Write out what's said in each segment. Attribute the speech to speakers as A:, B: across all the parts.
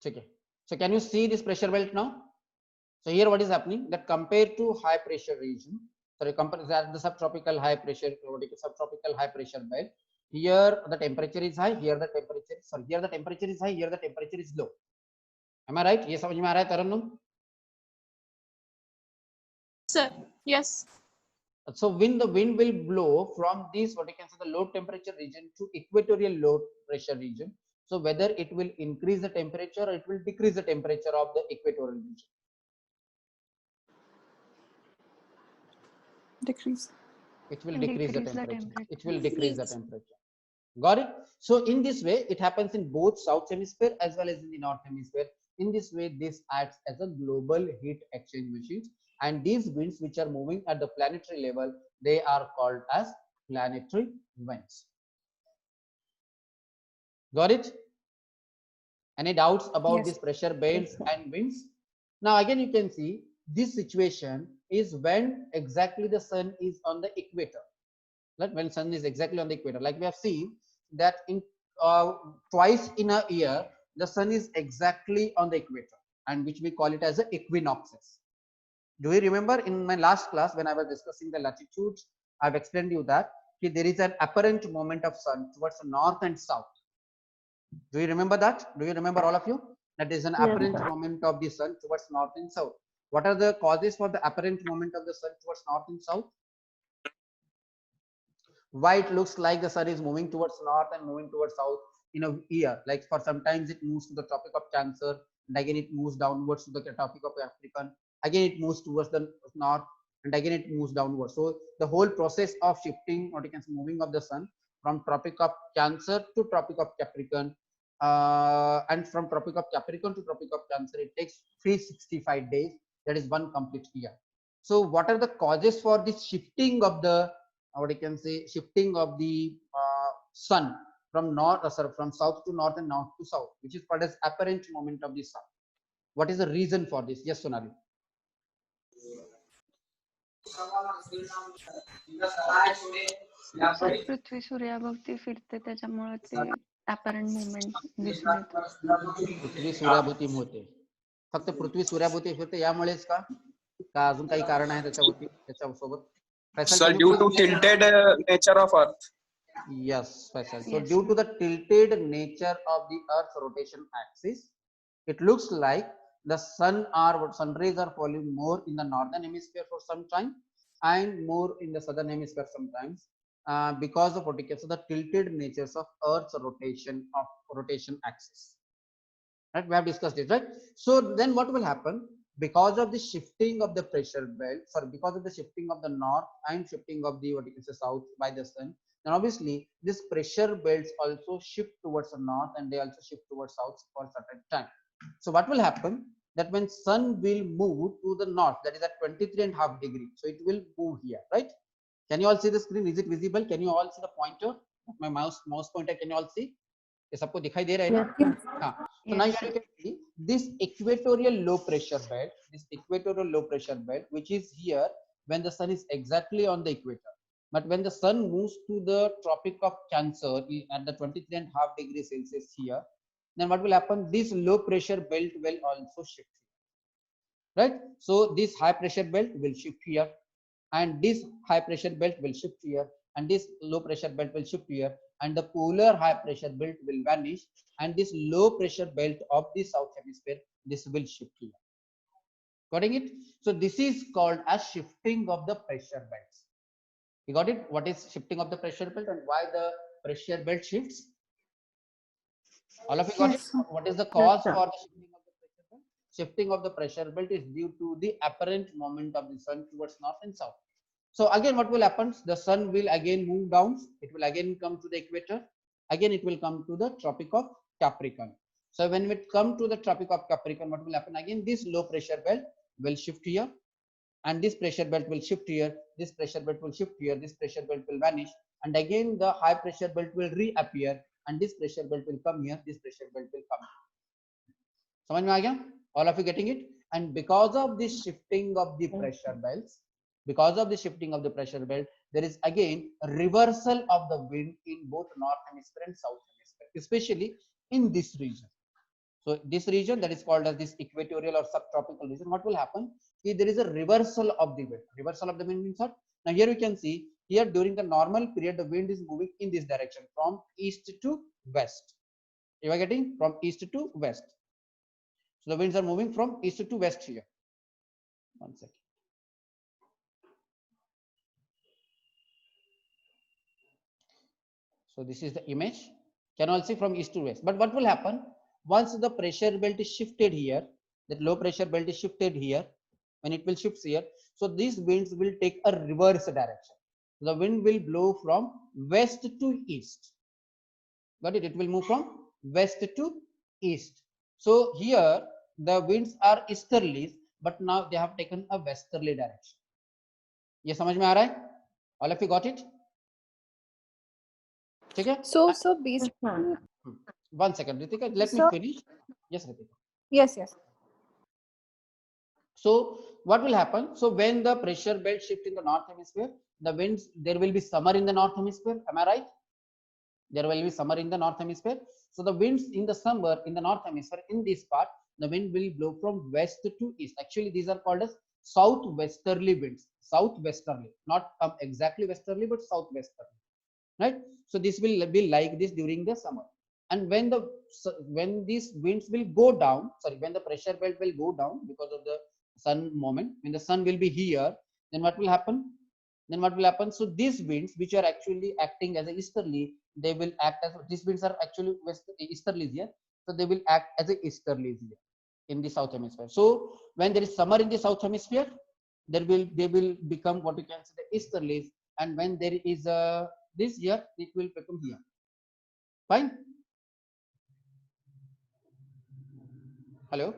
A: Okay. So can you see this pressure belt now? So here what is happening, that compared to high pressure region, sorry, compare that the subtropical high pressure, subtropical high pressure belt, here the temperature is high, here the temperature, sorry, here the temperature is high, here the temperature is low. Am I right? ये समझ में आ रहा है तरन्नुम?
B: Sir, yes.
A: So when the wind will blow from this, what you can say, the low temperature region to equatorial low pressure region. So whether it will increase the temperature or it will decrease the temperature of the equatorial region.
C: Decrease.
A: It will decrease the
D: Decrease the
A: temperature.
D: temperature.
A: It will decrease the
B: Yes.
A: temperature. Got it? So in this way, it happens in both south hemisphere as well as in the north hemisphere. In this way, this acts as a global heat exchange machine. And these winds which are moving at the planetary level, they are called as planetary winds. Got it? Any doubts about
C: Yes.
A: these pressure belts and winds? Now again, you can see this situation is when exactly the sun is on the equator. Like when sun is exactly on the equator, like we have seen that in twice in a year the sun is exactly on the equator, and which we call it as the equinoxes. Do you remember in my last class when I was discussing the latitudes, I've explained you that there is an apparent movement of sun towards the north and south. Do you remember that? Do you remember, all of you, that there is an apparent movement of the sun towards north and south? What are the causes for the apparent movement of the sun towards north and south? Why it looks like the sun is moving towards north and moving towards south in a year? Like for sometimes it moves to the Tropic of Cancer, and again it moves downwards to the Tropic of Capricorn. Again it moves towards the north, and again it moves downwards. So the whole process of shifting, or you can say moving of the sun from Tropic of Cancer to Tropic of Capricorn, and from Tropic of Capricorn to Tropic of Cancer, it takes 365 days. That is one complete year. So what are the causes for this shifting of the, what you can say, shifting of the sun from north, sorry, from south to north and north to south, which is called as apparent movement of the sun? What is the reason for this? Yes, Sonali.
D: पृथ्वी सूर्याभोवती फिरते त्याच्यामुळे ते अपॅरंट movement दिसून येतं.
A: पृथ्वी सूर्याभोवती होते. फक्त पृथ्वी सूर्याभोवती फिरते यामुळेच का? का अजून काही कारण आहे त्याच्यावरती, त्याच्यासोबत?
E: Sir, due to tilted nature of Earth.
A: Yes, Faisal. So
D: Yes,
A: due
D: sir.
A: to the tilted nature of the Earth's rotation axis, it looks like the sun or sun rays are falling more in the northern hemisphere for some time and more in the southern hemisphere sometimes, because of what you can say, the tilted natures of Earth's rotation axis. Right? We have discussed it, right? So then what will happen? Because of the shifting of the pressure belt, sorry, because of the shifting of the north and shifting of the, what you can say, south by the sun, then obviously this pressure belts also shift towards the north and they also shift towards south for a certain time. So what will happen, that when sun will move to the north, that is at 23.5 degrees, so it will move here, right? Can you all see the screen? Is it visible? Can you all see the pointer? My mouse pointer, can you all see? ये सबको दिखाई दे रहा है ना? हाँ. So now
D: Yes,
A: you
D: sir.
A: can see this equatorial low pressure belt, which is here when the sun is exactly on the equator. But when the sun moves to the Tropic of Cancer at the 23.5 degrees Celsius here, then what will happen? This low pressure belt will also shift, right? So this high pressure belt will shift here, and this high pressure belt will shift here, and this low pressure belt will shift here, and the polar high pressure belt will vanish, and this low pressure belt of the south hemisphere, this will shift here. Getting it? So this is called as shifting of the pressure belts. You got it? What is shifting of the pressure belt and why the pressure belt shifts? All of you got it? What is the cause for the shifting of the pressure belt? Shifting of the pressure belt is due to the apparent movement of the sun towards north and south. So again, what will happen? The sun will again move down. It will again come to the equator. Again, it will come to the Tropic of Capricorn. So when it come to the Tropic of Capricorn, what will happen? Again, this low pressure belt will shift here, and this pressure belt will shift here. This pressure belt will shift here. This pressure belt will vanish, and again the high pressure belt will reappear, and this pressure belt will come here. This pressure belt will come here. समझ में आ गया? All of you getting it? And because of this shifting of the pressure belts, because of the shifting of the pressure belt, there is again a reversal of the wind in both north hemisphere and south hemisphere, especially in this region. So this region that is called as this equatorial or subtropical region, what will happen? If there is a reversal of the wind. Reversal of the wind means what? Now here we can see here during the normal period, the wind is moving in this direction from east to west. You are getting from east to west. So the winds are moving from east to west here. One second. So this is the image. Can all see from east to west. But what will happen once the pressure belt is shifted here? That low pressure belt is shifted here. When it will shift here, so these winds will take a reverse direction. The wind will blow from west to east. Got it? It will move from west to east. So here the winds are easterlies, but now they have taken a westerly direction. ये समझ में आ रहा है? All of you got it? ठीक है?
B: So basically,
A: One second, Ritika, let me
B: Sir?
A: finish. Yes, Ritika.
B: yes.
A: So what will happen? So when the pressure belt shift in the north hemisphere, the winds, there will be summer in the north hemisphere. Am I right? There will be summer in the north hemisphere. So the winds in the summer in the north hemisphere, in this part, the wind will blow from west to east. Actually, these are called as southwesterly winds. Southwesterly, not exactly westerly, but southwesterly. Right? So this will be like this during the summer. And when these winds will go down, sorry, when the pressure belt will go down because of the sun moment, when the sun will be here, then what will happen? So these winds, which are actually acting as a easterly, they will act as, these winds are actually easterlies here, so they will act as a easterlies here in the south hemisphere. So when there is summer in the south hemisphere, they will become what you can say the easterlies, and when there is a this here, it will become here. Fine. Hello.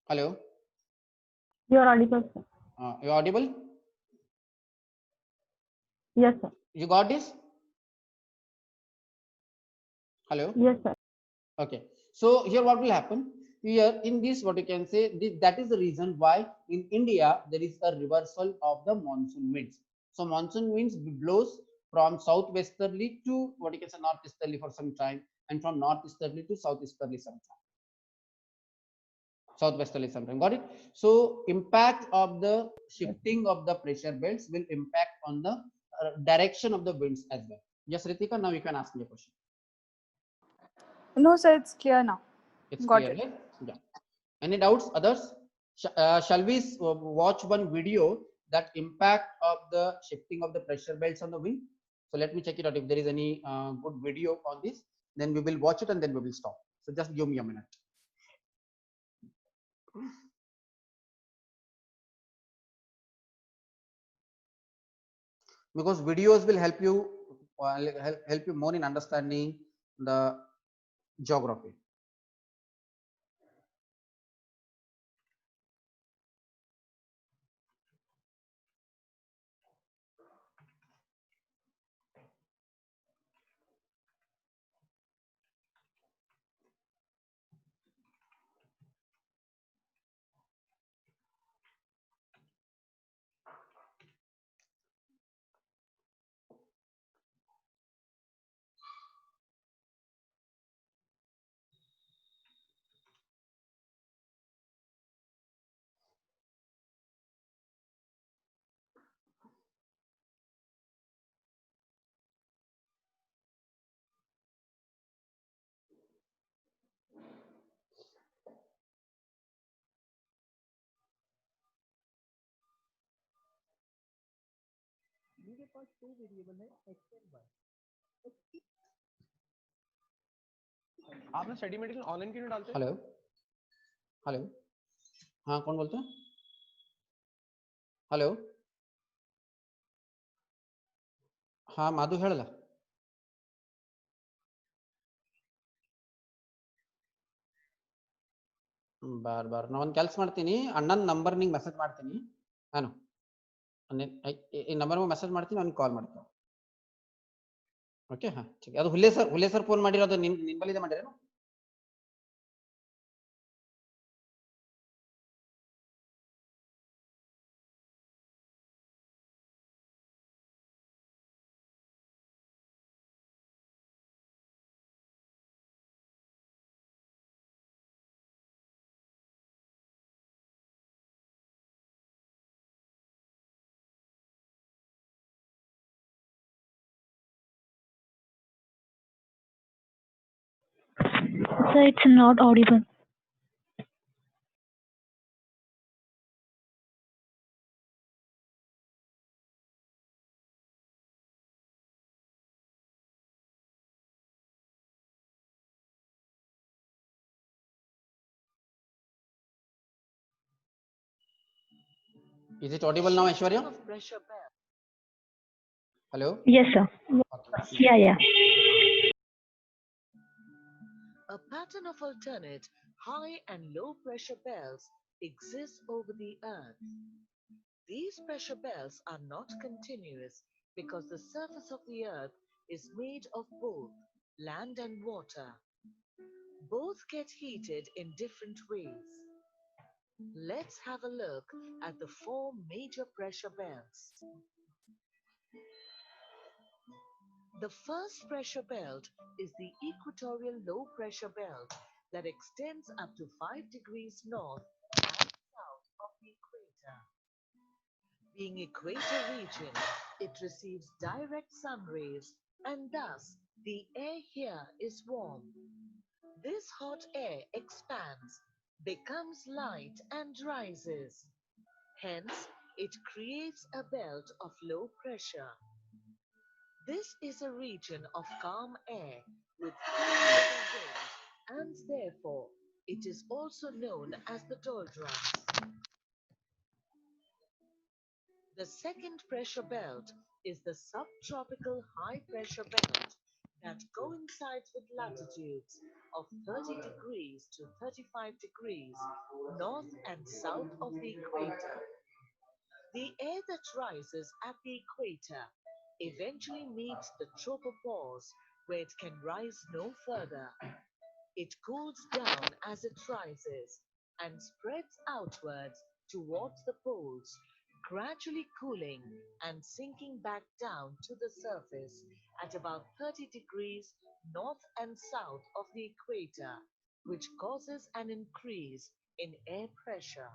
A: Hello.
C: You are audible, sir.
A: You audible?
C: Yes, sir.
A: You got this? Hello.
C: Yes, sir.
A: Okay. So here what will happen? Here in this, what you can say, that is the reason why in India there is a reversal of the monsoon winds. So monsoon winds blows from southwesterly to what you can say northeasterly for some time, and from northeasterly to southeasterly sometime. Southwesterly sometime. Got it? So impact of the shifting of the pressure belts will impact on the direction of the winds as well. Yes, Ritika, now you can ask me a question.
B: No, sir, it's clear now.
A: It's
B: Got
A: clear,
B: it.
A: right? Yeah. Any doubts, others? Shall we watch one video that impact of the shifting of the pressure belts on the wing? So let me check it out. If there is any good video on this, then we will watch it and then we will stop. So just give me a minute. Because videos will help you help you more in understanding the geography. मेरे पास दो variable है x और y. आपने study material online क्यों नहीं डालते? Hello hello, हाँ कौन बोलते हैं? हेलो, हाँ ಮಾಧು ಹೇಳಲ್ಲ. ಬಾರ್ ನಾನು ಒಂದು ಕೆಲಸ ಮಾಡ್ತೀನಿ, ಅಣ್ಣನ ನಂಬರ್ ನಿಂಗೆ ಮೆಸೇಜ್ ಮಾಡ್ತೀನಿ. ನಾನು ಈ ನಂಬರ್ ಮೆಸೇಜ್ ಮಾಡ್ತೀನಿ, ಅವ್ನಿಗೆ ಕಾಲ್ ಮಾಡ್ತೀನಿ. ಓಕೆ, ಹಾಂ ठीक है. ಅದು ಹುಲ್ಲೆ ಸರ್ ಫೋನ್ ಮಾಡಿರೋದು ನಿನ್ ಬಳಿದೆ ಮಾಡಿರೇನು?
C: Sir, it's not audible.
A: Is it audible now, Aishwarya? Hello?
C: Yes, sir.
A: Okay.
C: Yeah.
F: A pattern of alternate high and low pressure belts exists over the Earth. These pressure belts are not continuous because the surface of the Earth is made of both land and water. Both get heated in different ways. Let's have a look at the four major pressure belts. The first pressure belt is the equatorial low pressure belt that extends up to 5 degrees north and south of the equator. Being equator region, it receives direct sun rays and thus the air here is warm. This hot air expands, becomes light and rises. Hence, it creates a belt of low pressure. This is a region of calm air with few little wind, and therefore it is also known as the doldrums. The second pressure belt is the subtropical high pressure belt that coincides with latitudes of 30 degrees to 35 degrees north and south of the equator. The air that rises at the equator eventually meets the tropopause where it can rise no further. It cools down as it rises and spreads outwards towards the poles, gradually cooling and sinking back down to the surface at about 30 degrees north and south of the equator, which causes an increase in air pressure.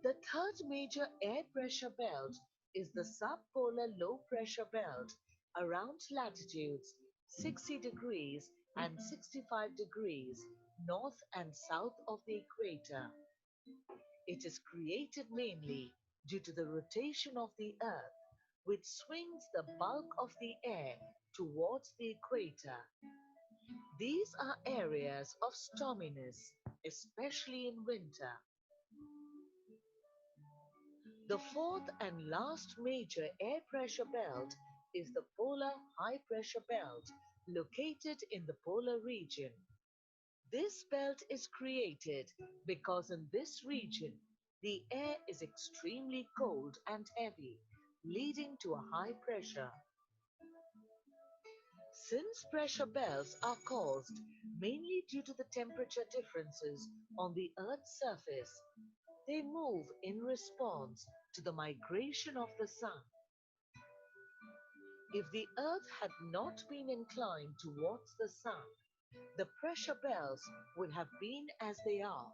F: The third major air pressure belt is the subpolar low pressure belt around latitudes 60 degrees and 65 degrees north and south of the equator. It is created mainly due to the rotation of the Earth, which swings the bulk of the air towards the equator. These are areas of storminess, especially in winter. The fourth and last major air pressure belt is the polar high pressure belt located in the polar region. This belt is created because in this region the air is extremely cold and heavy, leading to a high pressure. Since pressure belts are caused mainly due to the temperature differences on the Earth's surface, they move in response to the migration of the sun. If the Earth had not been inclined towards the sun, the pressure belts would have been as they are.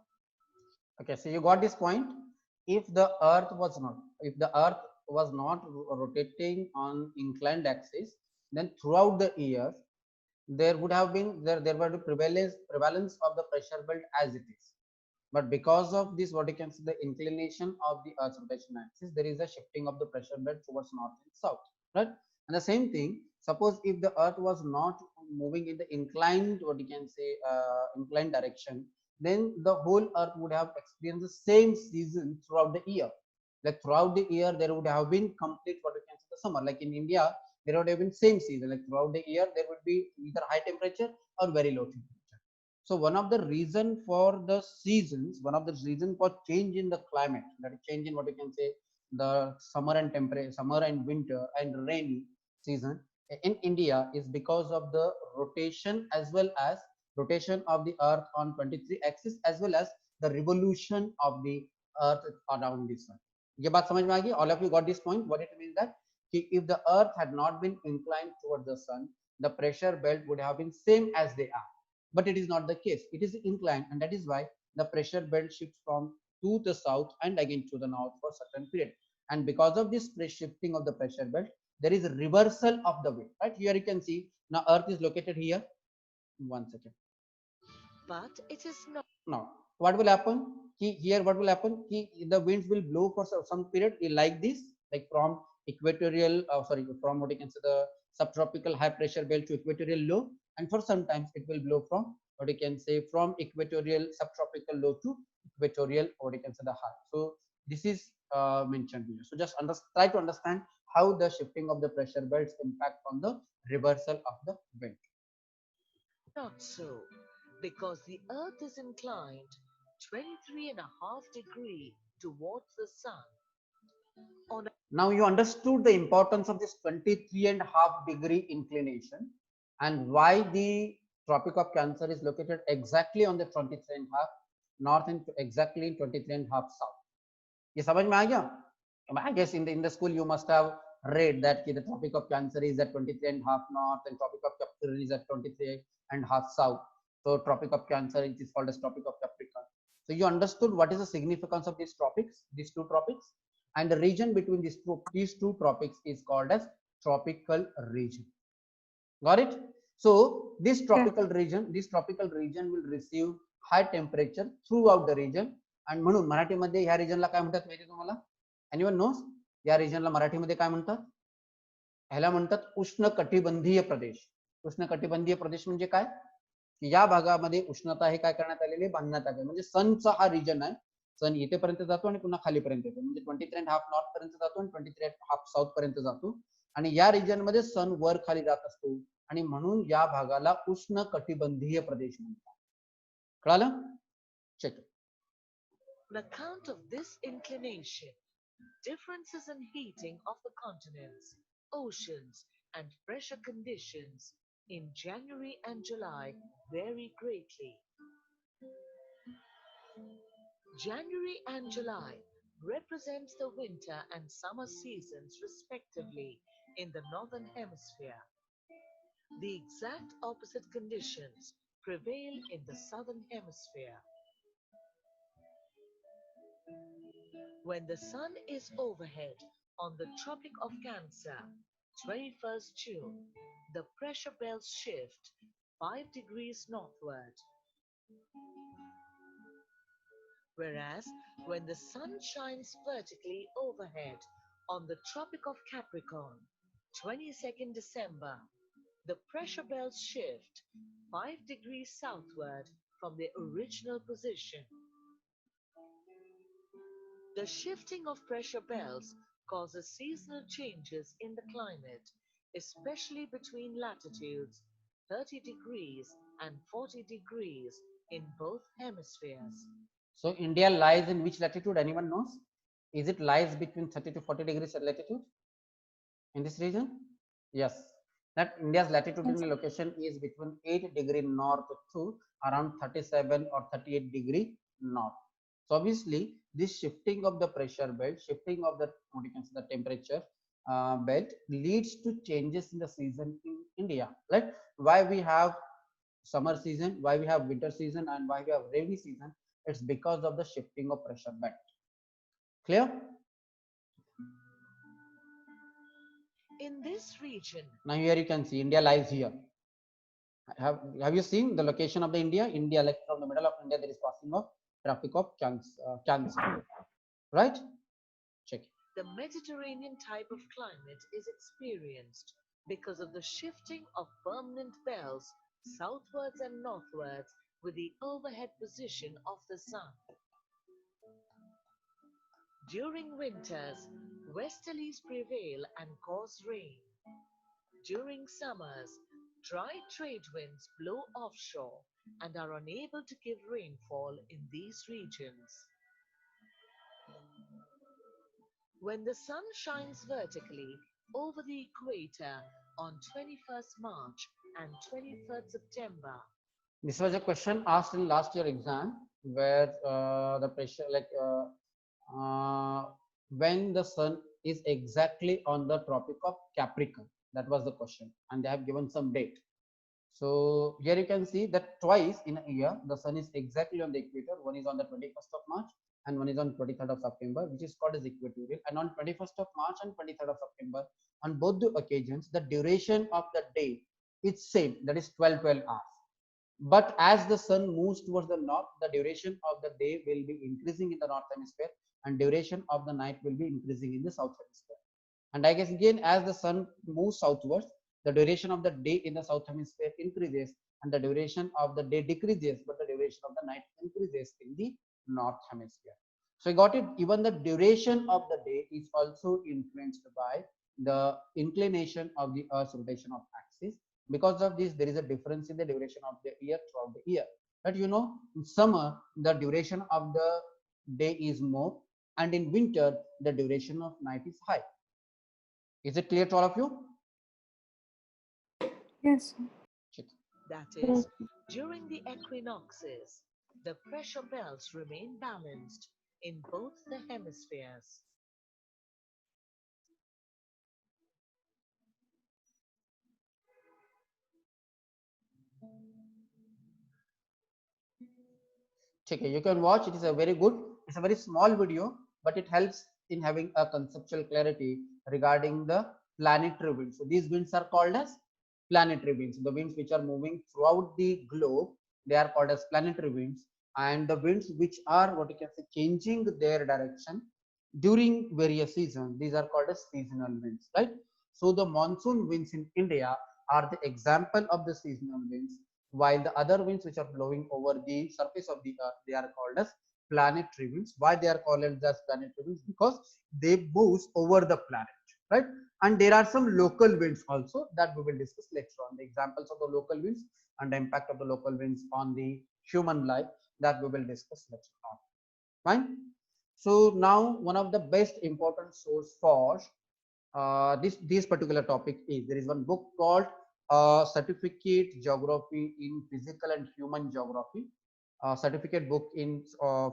A: Okay, so you got this point. If the earth was not rotating on inclined axis, then throughout the years there would have been there were the prevalence of the pressure belt as it is. But because of this, what you can see, the inclination of the earth's rotation axis, there is a shifting of the pressure belt towards north and south, right? And the same thing, suppose if the earth was not moving in the inclined, what you can say, inclined direction, then the whole earth would have experienced the same season throughout the year. Like throughout the year there would have been complete, what you can say, the summer. Like in India there would have been same season, like throughout the year there would be either high temperature or very low temperature. So one of the reason for the seasons, one of the reason for change in the climate, that is change in, what you can say, the summer and temperature, summer and winter and rainy season in India, is because of the rotation, as well as rotation of the earth on 23 axis, as well as the revolution of the earth around the sun. ये बात समझ में आ गई? All of you got this point? What it means that if the earth had not been inclined towards the sun, the pressure belt would have been same as they are. But it is not the case. It is inclined, and that is why the pressure belt shifts from to the south and again to the north for certain period. And because of this shifting of the pressure belt, there is a reversal of the wind. Right? Here you can see now earth is located here. The wind is from south, and the wind is from north. So what happens? The pressure belt shifts from to the south and again to the north for certain period. And because of this shifting of the pressure belt, there is a reversal of the wind. Right? Here you can see now earth is located here. 1 second.
F: But it is not.
A: Now, what will happen? Here, what will happen? The winds will blow for some period like this, like from equatorial, from what you can say the subtropical high pressure belt to equatorial low, and for sometimes it will blow from what you can say from equatorial subtropical low to equatorial, what you can say the high. So this is mentioned here. So just try to understand how the shifting of the pressure belts impact on the reversal of the wind.
F: Not so, because the Earth is inclined 23.5 degrees towards the Sun.
A: Now you understood the importance of this 23.5 degree inclination and why the Tropic of Cancer is located exactly on the 23.5 north and exactly in 23.5 south. ये समझ में आ गया? I guess in the school you must have read that the Tropic of Cancer is at 23.5 north and Tropic of Capricorn is at 23.5 south. So Tropic of Cancer it is called as Tropic of Capricorn. So you understood what is the significance of these tropics, these two tropics, and the region between these two tropics is called as tropical region. Got it? So this tropical region will receive high temperature throughout the region. आणि म्हणून मराठीमध्ये ह्या रिजनला काय म्हणतात माहिती तुम्हाला? Anyone nose? या रिजनला मराठीमध्ये काय म्हणतात? ह्याला म्हणतात उष्णकटिबंधीय प्रदेश. उष्णकटिबंधीय प्रदेश म्हणजे काय? की या भागामध्ये उष्णता हे काय करण्यात आलेली बांधण्यात आले. म्हणजे सनचा हा रिजन आहे. सन इथेपर्यंत जातो आणि पुन्हा खालीपर्यंत येतो. म्हणजे 23.5 नॉर्थ पर्यंत जातो आणि 23.5 साऊथ पर्यंत जातो. आणि या रिजन मध्ये सन वर खाली जात असतो आणि म्हणून या भागाला उष्णकटिबंधीय प्रदेश म्हणतात. कळालं? Check.
F: On account of this inclination, differences in heating of the continents, oceans, and pressure conditions in January and July vary greatly. January and July represents the winter and summer seasons respectively in the northern hemisphere. The exact opposite conditions prevail in the southern hemisphere. When the sun is overhead on the Tropic of Cancer, 21st June, the pressure belts shift 5 degrees northward. Whereas when the sun shines vertically overhead on the Tropic of Capricorn, 22nd December, the pressure belts shift 5 degrees southward from their original position. The shifting of pressure belts causes seasonal changes in the climate, especially between latitudes 30 degrees and 40 degrees in both hemispheres.
A: So India lies in which latitude? Anyone knows? Is it lies between 30 to 40 degrees latitude in this region? Yes. That India's latitudinal location is between 8 degree north to around 37 or 38 degree north. So obviously this shifting of the pressure belt, shifting of the what you can say the temperature belt leads to changes in the season in India. Right? Why we have summer season, why we have winter season, and why we have rainy season? It's because of the shifting of pressure belt. Clear?
F: In this region,
A: Now here you can see India lies here. Have you seen the location of the India? India, like from the middle of India, there is passing of Tropic of Cancer, right? Check.
F: the Mediterranean type of climate is experienced because of the shifting of permanent belts southwards and northwards with the overhead position of the sun. During winters, westerlies prevail and cause rain. During summers, dry trade winds blow offshore and are unable to give rainfall in these regions. When the sun shines vertically over the equator on 21st March and 23rd September.
A: This was a question asked in last year exam where the pressure when the sun is exactly on the Tropic of Capricorn. That was the question, and they have given some date. So here you can see that twice in a year the sun is exactly on the equator. One is on the 21st of March and one is on 23rd of September, which is called as equatorial. And on 21st of March and 23rd of September, on both the occasions, the duration of the day is same, that is 12 hours. But as the sun moves towards the north, the duration of the day will be increasing in the north hemisphere, and duration of the night will be increasing in the south hemisphere. And I guess again, as the sun moves southwards, the duration of the day in the south hemisphere increases, and the duration of the day decreases, but the duration of the night increases in the north hemisphere. So I got it. Even the duration of the day is also influenced by the inclination of the Earth's rotation of axis. Because of this, there is a difference in the duration of the year throughout the year. But you know, in summer, the duration of the day is more, and in winter, the duration of night is high. Is it clear to all of you?
B: Yes.
A: Check.
F: That is, during the equinoxes, the pressure belts remain balanced in both the hemispheres.
A: Okay, you can watch. It is a very good. It's a very small video, but it helps in having a conceptual clarity regarding the planetary winds. So these winds are called as planetary winds. The winds which are moving throughout the globe, they are called as planetary winds. And the winds which are what you can say changing their direction during various seasons, these are called as seasonal winds, right? So the monsoon winds in India are the example of the seasonal winds, while the other winds which are blowing over the surface of the earth, they are called as planetary winds. Why they are called as planetary winds? Because they move over the planet, right? And there are some local winds also that we will discuss later on. The examples of the local winds and the impact of the local winds on the human life, that we will discuss later on. Fine. So now one of the best important source for this particular topic is, there is one book called Certificate Geography in Physical and Human Geography, certificate book in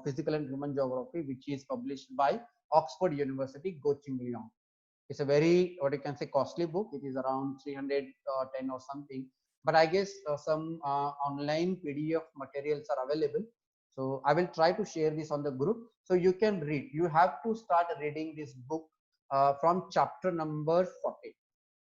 A: Physical and Human Geography, which is published by Oxford University, Go Ching Leong. It's a very, what you can say, costly book. It is around 310 or something, but I guess some online PDF materials are available. So I will try to share this on the group so you can read. You have to start reading this book from chapter number 40.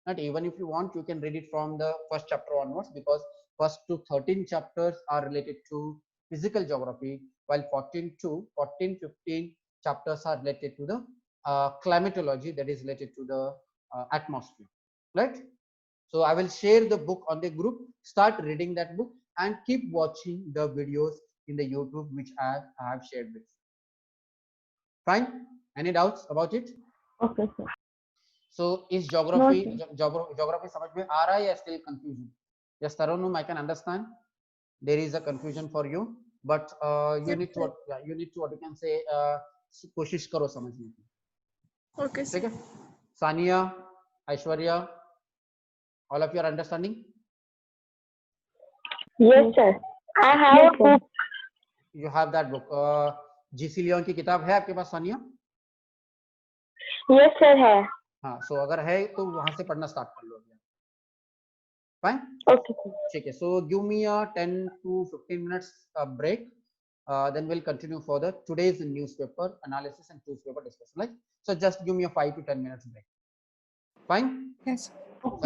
A: Not even if you want, you can read it from the first chapter onwards, because first to 13 chapters are related to physical geography, while 14 to 15 chapters are related to the climatology, that is related to the atmosphere, right? So I will share the book on the group. Start reading that book and keep watching the videos in the YouTube which I have shared with you. Fine. Any doubts about it?
C: Okay, sir.
A: So is
C: No,
A: geography
C: sir.
A: geography समझ में आ रहा है या still confusion? Yes, Tarunum, I can understand. There is a confusion for you, but you need to what you can say कोशिश करो समझने की.
B: Okay,
A: ठीक
B: sir.
A: है? Sania, Aishwarya, all of you are understanding?
C: Yes, sir. I have a book.
A: You have that book. GC Leon की किताब है आपके पास सानिया?
C: Yes, sir, है.
A: हाँ, so अगर है तो वहां से पढ़ना स्टार्ट कर लो अभी. Fine?
C: Okay, sir.
A: ठीक है. So give me a 10 to 15 minutes break. Then we'll continue further today's newspaper analysis and newspaper discussion. Right? So just give me a 5 to 10 minutes break. Fine?
B: Yes.
A: So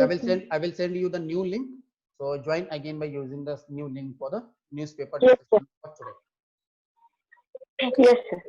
A: I will send you the new link. So join again by using the new link for the newspaper
C: Yes,
A: discussion for today.
C: Yes, sir.